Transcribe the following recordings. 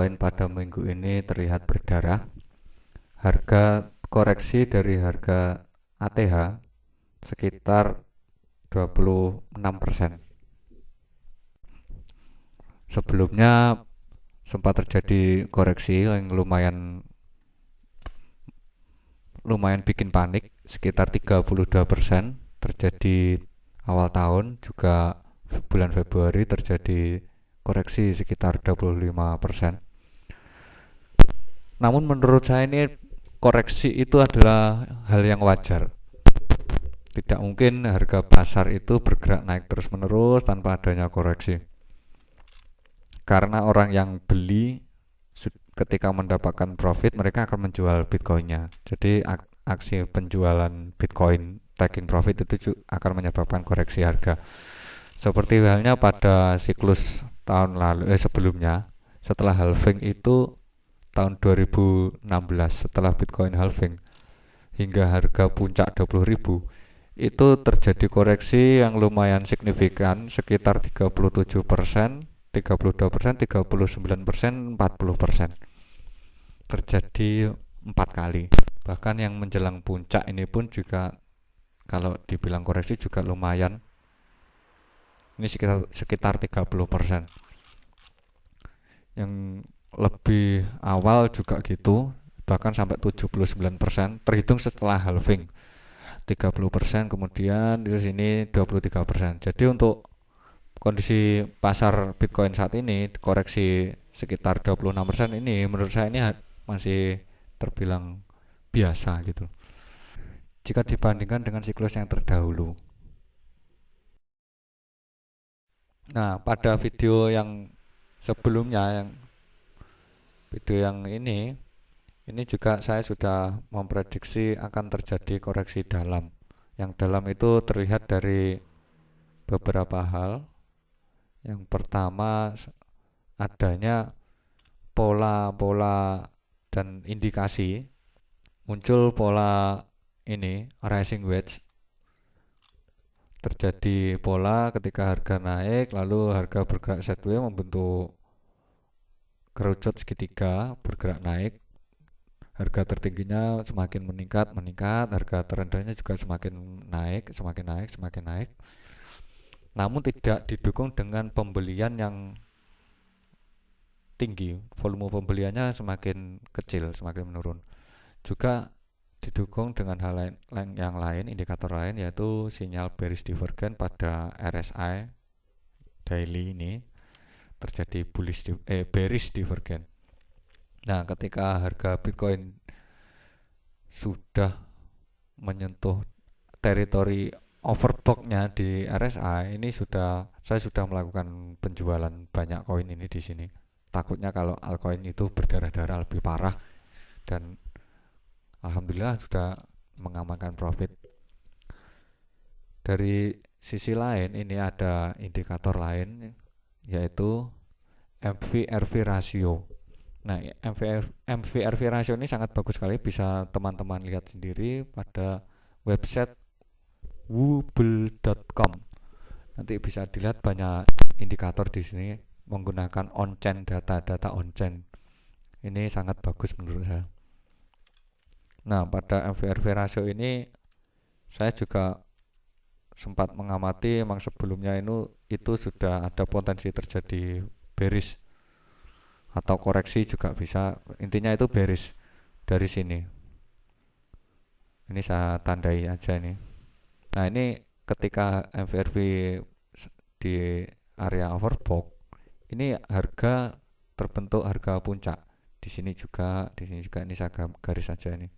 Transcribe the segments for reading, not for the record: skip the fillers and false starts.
Bitcoin pada minggu ini terlihat berdarah. Harga koreksi dari harga ATH sekitar 26%. Sebelumnya sempat terjadi koreksi yang lumayan bikin panik sekitar 32% terjadi awal tahun, juga bulan Februari terjadi koreksi sekitar 25%. Namun menurut saya ini koreksi itu adalah hal yang wajar. Tidak mungkin harga pasar itu bergerak naik terus-menerus tanpa adanya koreksi. Karena orang yang beli ketika mendapatkan profit mereka akan menjual Bitcoinnya. Jadi aksi penjualan Bitcoin taking profit itu akan menyebabkan koreksi harga. Seperti halnya pada siklus tahun lalu sebelumnya, setelah halving itu tahun 2016, setelah Bitcoin halving hingga harga puncak 20.000, itu terjadi koreksi yang lumayan signifikan sekitar 37%, 32%, 39%, 40%. Terjadi 4 kali. Bahkan yang menjelang puncak ini pun juga kalau dibilang koreksi juga lumayan. Ini sekitar 30%. Yang lebih awal juga gitu, bahkan sampai 79% terhitung setelah halving. 30%, kemudian di sini 23%. Jadi untuk kondisi pasar Bitcoin saat ini koreksi sekitar 26% ini menurut saya ini masih terbilang biasa gitu jika dibandingkan dengan siklus yang terdahulu. Nah, pada video yang ini juga saya sudah memprediksi akan terjadi koreksi dalam. Yang dalam itu terlihat dari beberapa hal. Yang pertama, adanya pola-pola dan indikasi. Muncul pola ini rising wedge, terjadi pola ketika harga naik lalu harga bergerak sideways membentuk kerucut segitiga bergerak naik, harga tertingginya semakin meningkat, harga terendahnya juga semakin naik, namun tidak didukung dengan pembelian yang tinggi, volume pembeliannya semakin kecil, semakin menurun. Juga didukung dengan hal yang lain, indikator lain, yaitu sinyal bearish divergence pada RSI daily ini terjadi bearish divergence. Nah, ketika harga Bitcoin sudah menyentuh teritori overbought-nya di RSI, ini saya sudah melakukan penjualan banyak koin ini di sini. Takutnya kalau altcoin itu berdarah-darah lebih parah, dan alhamdulillah sudah mengamankan profit. Dari sisi lain ini ada indikator lain yaitu MVRV ratio. Nah, MVRV ratio ini sangat bagus sekali, bisa teman-teman lihat sendiri pada website wooble.com. Nanti bisa dilihat banyak indikator di sini menggunakan on-chain data on-chain. Ini sangat bagus menurut saya. Nah, pada MVRV ratio ini saya juga sempat mengamati, memang sebelumnya itu sudah ada potensi terjadi bearish atau koreksi juga bisa. Intinya itu bearish dari sini. Ini saya tandai aja ini. Nah, ini ketika MVRV di area overbought, ini harga terbentuk harga puncak. Di sini juga ini saya garis saja ini.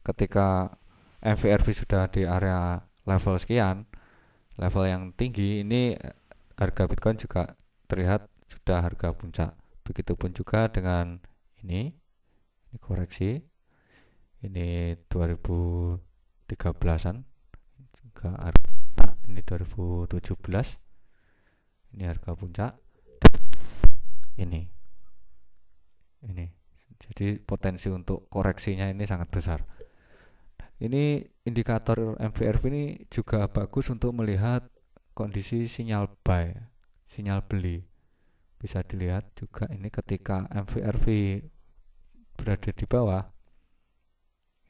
Ketika MVRV sudah di area level sekian, level yang tinggi, ini harga Bitcoin juga terlihat sudah harga puncak. Begitupun juga dengan ini koreksi, ini 2013-an juga harga, ini 2017, ini harga puncak, ini ini jadi potensi untuk koreksinya ini sangat besar. Ini indikator MVRV ini juga bagus untuk melihat kondisi sinyal buy, sinyal beli. Bisa dilihat juga ini ketika MVRV berada di bawah,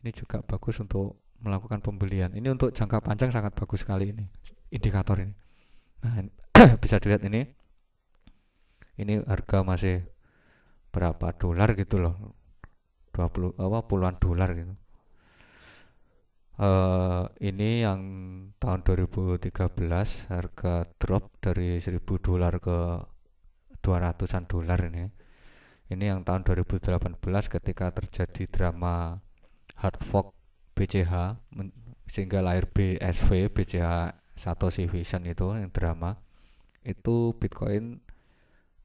ini juga bagus untuk melakukan pembelian. Ini untuk jangka panjang sangat bagus sekali ini indikator ini. Nah, bisa dilihat ini harga masih berapa dolar gitu loh, 20 apa puluhan dolar gitu. Ini yang tahun 2013 harga drop dari 1000 dolar ke 200-an dolar ini. Ini yang tahun 2018 ketika terjadi drama hard fork BCH sehingga lahir BSV BCH Satoshi Vision itu yang drama. Itu Bitcoin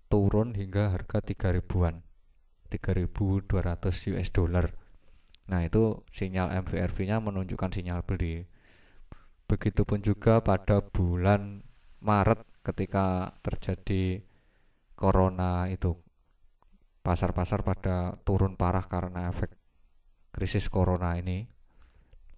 turun hingga harga 3000-an. 3200 US dollar. Nah, itu sinyal MVRV-nya menunjukkan sinyal beli. Begitupun juga pada bulan Maret ketika terjadi corona itu, pasar-pasar pada turun parah karena efek krisis corona ini.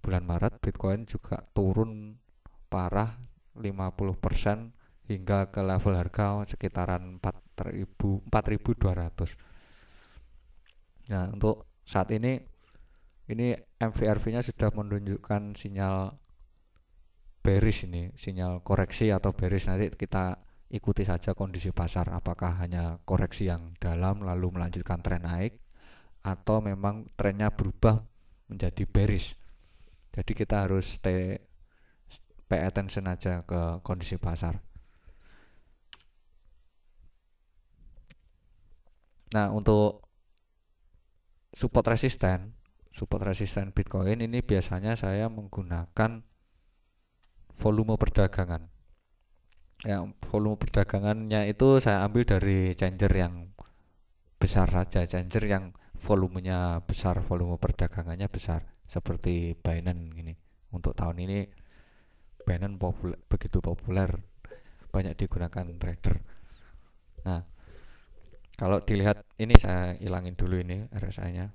Bulan Maret Bitcoin juga turun parah 50% hingga ke level harga sekitaran 4.200. Nah, untuk saat ini MVRV-nya sudah menunjukkan sinyal bearish, ini sinyal koreksi atau bearish. Nanti kita ikuti saja kondisi pasar, apakah hanya koreksi yang dalam lalu melanjutkan tren naik atau memang trennya berubah menjadi bearish. Jadi kita harus pay attention aja ke kondisi pasar. Nah, untuk support resisten Bitcoin ini biasanya saya menggunakan volume perdagangan. Ya, volume perdagangannya itu saya ambil dari changer yang besar saja, changer yang volumenya besar, volume perdagangannya besar, seperti Binance ini. Untuk tahun ini Binance begitu populer, banyak digunakan trader. Nah, kalau dilihat ini saya hilangin dulu ini RSI-nya.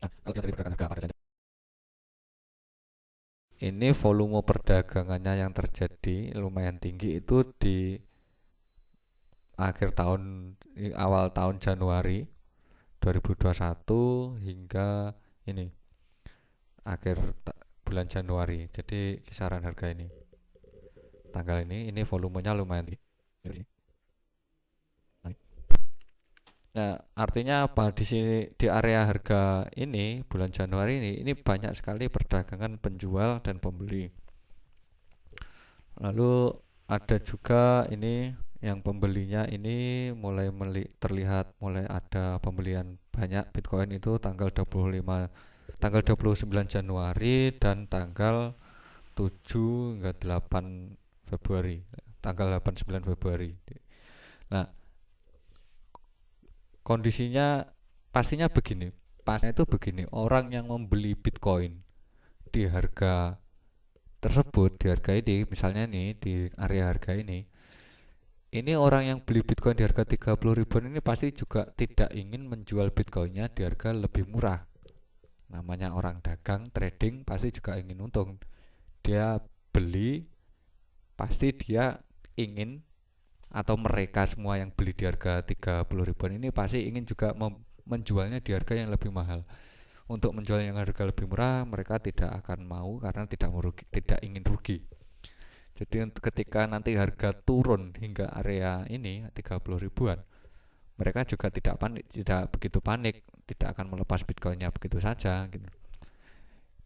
Nah, kalau kita perdagangan harga pada ini volume perdagangannya yang terjadi lumayan tinggi itu di akhir tahun, awal tahun Januari 2021 hingga ini akhir bulan Januari. Jadi kisaran harga ini tanggal ini volumenya lumayan tinggi. Nah, artinya apa di sini di area harga ini bulan Januari ini banyak sekali perdagangan penjual dan pembeli. Lalu ada juga ini yang pembelinya ini mulai terlihat mulai ada pembelian banyak Bitcoin itu tanggal 29 Januari dan tanggal 7 hingga 8 Februari. Tanggal 8 9 Februari. Nah, kondisinya pastinya begini. Pasnya itu begini, orang yang membeli Bitcoin di harga tersebut, di harga ini misalnya nih di area harga ini orang yang beli Bitcoin di harga 30 ribuan ini pasti juga tidak ingin menjual Bitcoinnya di harga lebih murah. Namanya orang dagang trading pasti juga ingin untung. Dia beli pasti dia ingin, atau mereka semua yang beli di harga 30 ribuan ini pasti ingin juga menjualnya di harga yang lebih mahal. Untuk menjual yang harga lebih murah mereka tidak akan mau karena tidak ingin rugi. Jadi ketika nanti harga turun hingga area ini 30 ribuan, mereka juga tidak begitu panik, tidak akan melepas Bitcoinnya begitu saja gitu.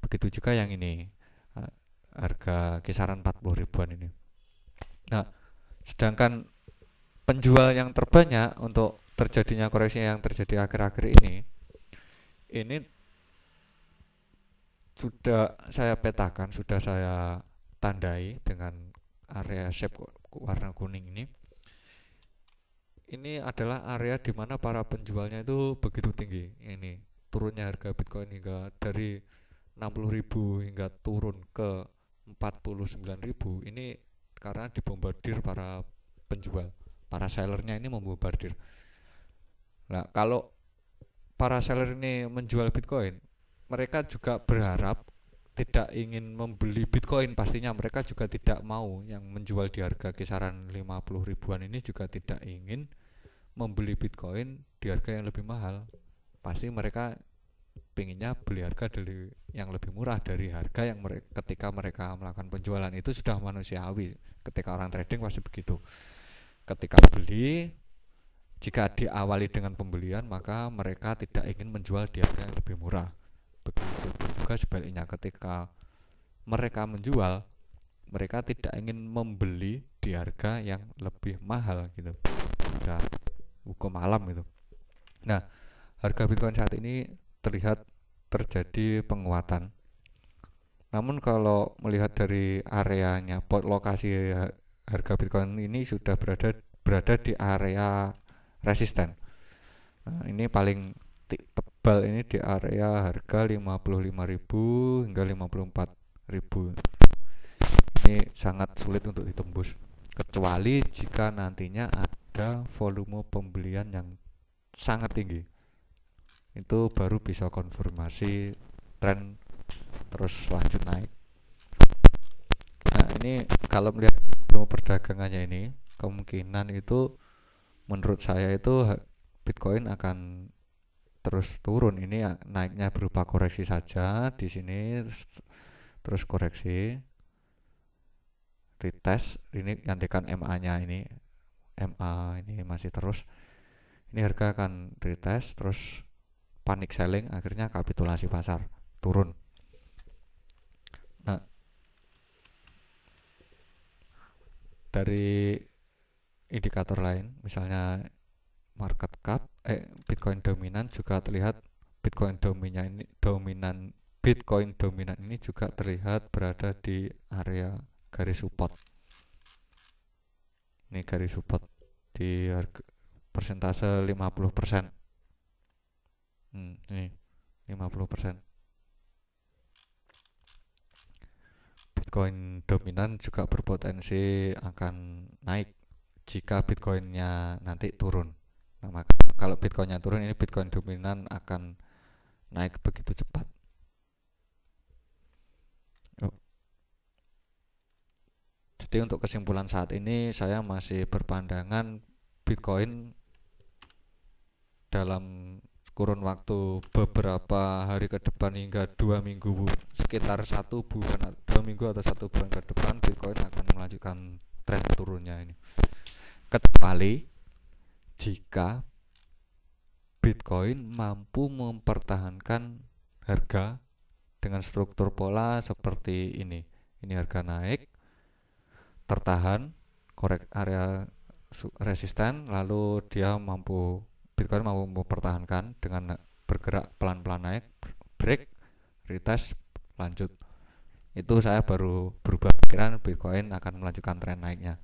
Begitu juga yang ini harga kisaran 40 ribuan ini. Nah, sedangkan penjual yang terbanyak untuk terjadinya koreksi yang terjadi akhir-akhir ini sudah saya petakan, sudah saya tandai dengan area shape warna kuning ini. Ini adalah area di mana para penjualnya itu begitu tinggi. Ini turunnya harga Bitcoin hingga dari 60.000 hingga turun ke 49.000. Ini karena dibombardir para penjual, para sellernya ini membombardir. Nah, kalau para seller ini menjual Bitcoin, mereka juga berharap tidak ingin membeli Bitcoin, pastinya mereka juga tidak mau yang menjual di harga kisaran 50 ribuan ini juga tidak ingin membeli Bitcoin di harga yang lebih mahal. Pasti mereka pinginnya beli harga dari yang lebih murah dari harga yang ketika mereka melakukan penjualan. Itu sudah manusiawi, ketika orang trading pasti begitu. Ketika beli, jika diawali dengan pembelian, maka mereka tidak ingin menjual di harga yang lebih murah. Begitu juga sebaliknya, ketika mereka menjual, mereka tidak ingin membeli di harga yang lebih mahal gitu. Sudah hukum alam gitu. Nah, harga Bitcoin saat ini terlihat terjadi penguatan. Namun kalau melihat dari areanya, lokasi harga Bitcoin ini sudah berada di area resisten. Nah, ini paling tebal ini di area harga 55.000 hingga 54.000. Ini sangat sulit untuk ditembus, kecuali jika nantinya ada volume pembelian yang sangat tinggi. Itu baru bisa konfirmasi tren terus lanjut naik. Nah, ini kalau melihat volume perdagangannya ini, kemungkinan itu menurut saya itu Bitcoin akan terus turun. Ini naiknya berupa koreksi saja di sini, terus koreksi, retest, ini gantikan MA-nya ini. MA ini masih terus. Ini harga akan retest terus panic selling, akhirnya kapitulasi pasar, turun. Nah, dari indikator lain, misalnya market cap, Bitcoin dominan juga terlihat. Bitcoin dominan ini juga terlihat berada di area garis support. Ini garis support di harga persentase 50%. Ini 50%. Bitcoin dominan juga berpotensi akan naik jika Bitcoinnya nanti turun. Nah, maka kalau Bitcoinnya turun, ini Bitcoin dominan akan naik begitu cepat. Jadi untuk kesimpulan saat ini, saya masih berpandangan Bitcoin dalam kurun waktu beberapa hari ke depan hingga 2 minggu, sekitar 1 bulan, 2 minggu atau 1 bulan ke depan, Bitcoin akan melanjutkan tren turunnya ini. Kecuali jika Bitcoin mampu mempertahankan harga dengan struktur pola seperti ini. Ini harga naik, tertahan, korek area resisten, lalu Bitcoin mampu mempertahankan dengan bergerak pelan-pelan naik, break, retest, lanjut. Itu saya baru berubah pikiran, Bitcoin akan melanjutkan tren naiknya.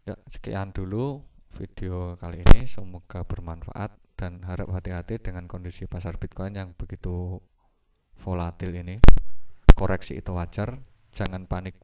Ya, sekian dulu video kali ini, semoga bermanfaat dan harap hati-hati dengan kondisi pasar Bitcoin yang begitu volatil ini. Koreksi itu wajar, jangan panik